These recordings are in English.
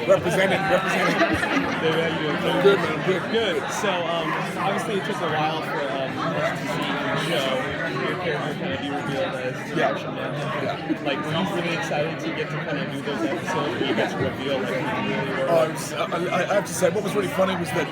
Representing. Good, man. Good. So, obviously it took a while for us to see the show, your character kind of be revealed as Martian Manhunter. Like, were you really excited to get to kind of do those episodes where you get to reveal like who you really were? I have to say, what was really funny was that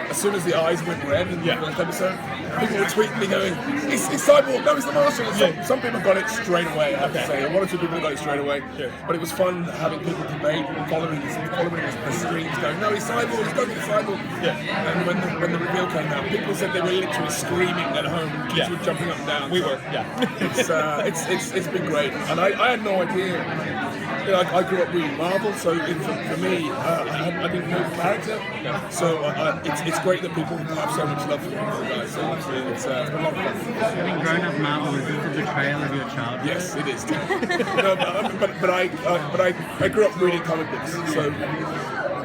as soon as the eyes went red in the first episode, people were tweeting me going, "It's Cyborg, no, it's the Martian." And some people got it straight away, I have to say. One or two people got it straight away. Sure. But it was fun having people debate and following the streams going, "No, he's Cyborg, he's going to be Cyborg." Yeah. And when the reveal came out, people said they were literally screaming at home. Kids were jumping up and down. We were, It's been great. And I had no idea. You know, I grew up reading Marvel, so for me, I didn't know the character. So it's great that people have so much love for the guys. So it's been a lot of fun. Having grown up Marvel, is this a betrayal of your childhood? Yes, it is. No, but I grew up reading comic books. So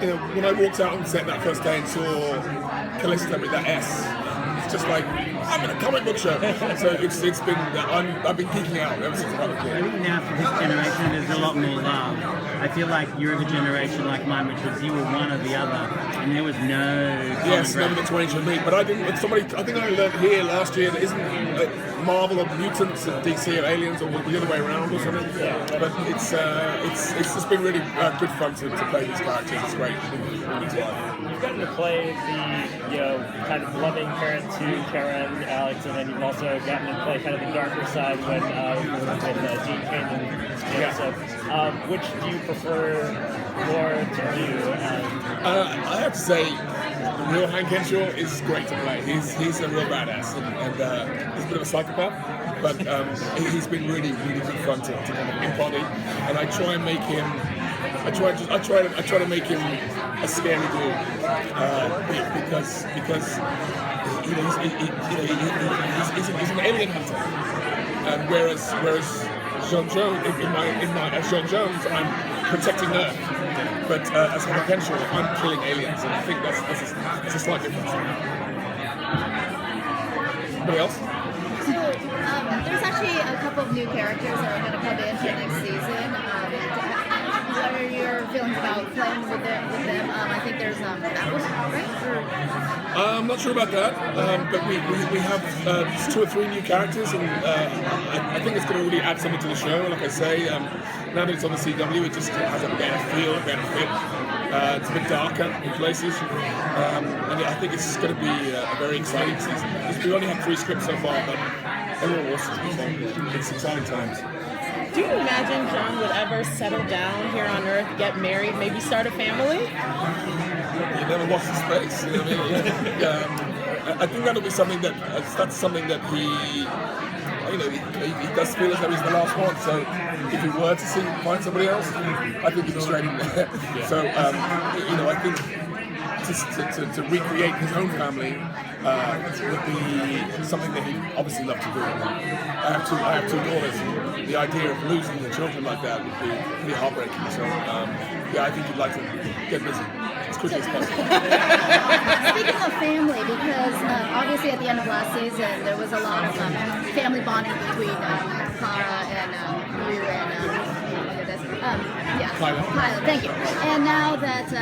you know, when I walked out on set that first day and saw Callista with that S, it's just like, I'm in a comic book show. So it's been, I've been geeking out ever since I was a kid. I think now for this generation there's a lot more love. I feel like you're of a generation like mine, which was you were one or the other, and there was no Yes, never the 20 of me, but I think I learned here last year that isn't Marvel or mutants and DC or aliens or the other way around or something. But it's just been really good fun to play these characters. It's great. You've gotten to play the kind of loving parent to Karen, Alex, and then you've also gotten to play kind of the darker side when with Gene Kane and Joseph. Which do you prefer more to do? I have to say, the real Hank Henshaw is great to play. He's a real badass and he's a bit of a psychopath, but he's been really good fun to kind of embody. And I try and make him. I try to make him a scary dude because he's an alien hunter, and whereas John Jones as John Jones, I'm protecting Earth, but as Hank Henshaw, I'm killing aliens, and I think that's a slight difference. Anybody else? So there's actually a couple of new characters that are going to come in for next season. What are your feelings about playing with them? I think there's Apple, right? I'm not sure about that, but we have 2 or 3 new characters, and I think it's going to really add something to the show. Like I say, now that it's on the CW, it just has a better feel, a better fit. It's a bit darker in places, and I think it's going to be a very exciting season. We only have 3 scripts so far, but they're all awesome. So it's exciting times. Do you imagine John would ever settle down here on Earth, get married, maybe start a family? You never watch the space. You know what I mean? I think that'll be something that's something that he does feel as though he's the last one. So if he were to find somebody else, I think he'd be straight in there. So I think to recreate his own family would be something that he'd obviously love to do. I have 2 daughters. The idea of losing the children like that would be pretty heartbreaking. So I think he'd like to get busy as quickly as possible. Speaking of family, because obviously at the end of last season there was a lot of family bonding between Clara and you and Kyla. Thank you. And now that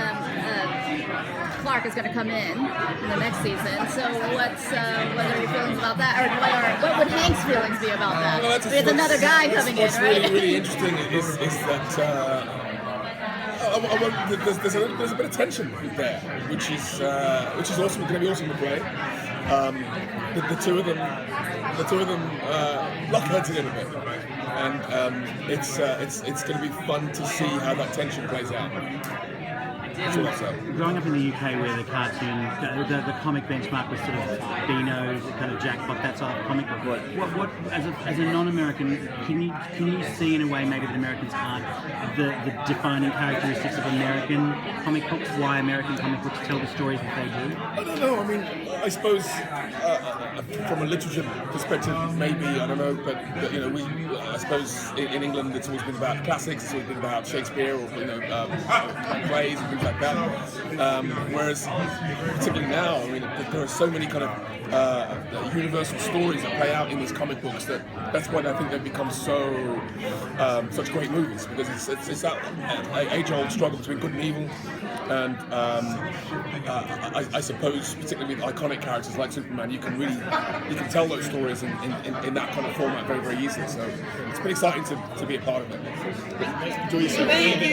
Clark is going to come in the next season, so what are your feelings about that, or what would Hank's feelings be about that? Well, there's another guy coming in, right? What's really interesting is that there's a bit of tension there, which is awesome. Going to be awesome to play. The two of them lock heads a little bit, and it's going to be fun to see how that tension plays out. Growing up in the UK, where the cartoon, the comic benchmark was sort of Beano, kind of Jackpot, that sort of comic book. What as a non-American, can you see in a way maybe that Americans aren't the defining characteristics of American comic books? Why American comic books tell the stories that they do? I don't know. I mean, I suppose from a literature perspective, maybe I don't know, but I suppose in England it's always been about classics. It's always been about Shakespeare or plays and things like that. Whereas, particularly now, I mean, there are so many kind of universal stories that play out in these comic books that's why I think they've become such great movies, because it's that age-old struggle between good and evil, and I suppose particularly with iconic characters like Superman, you can tell those stories in that kind of format very, very easily. So it's been exciting to be a part of it. Enjoy yourself.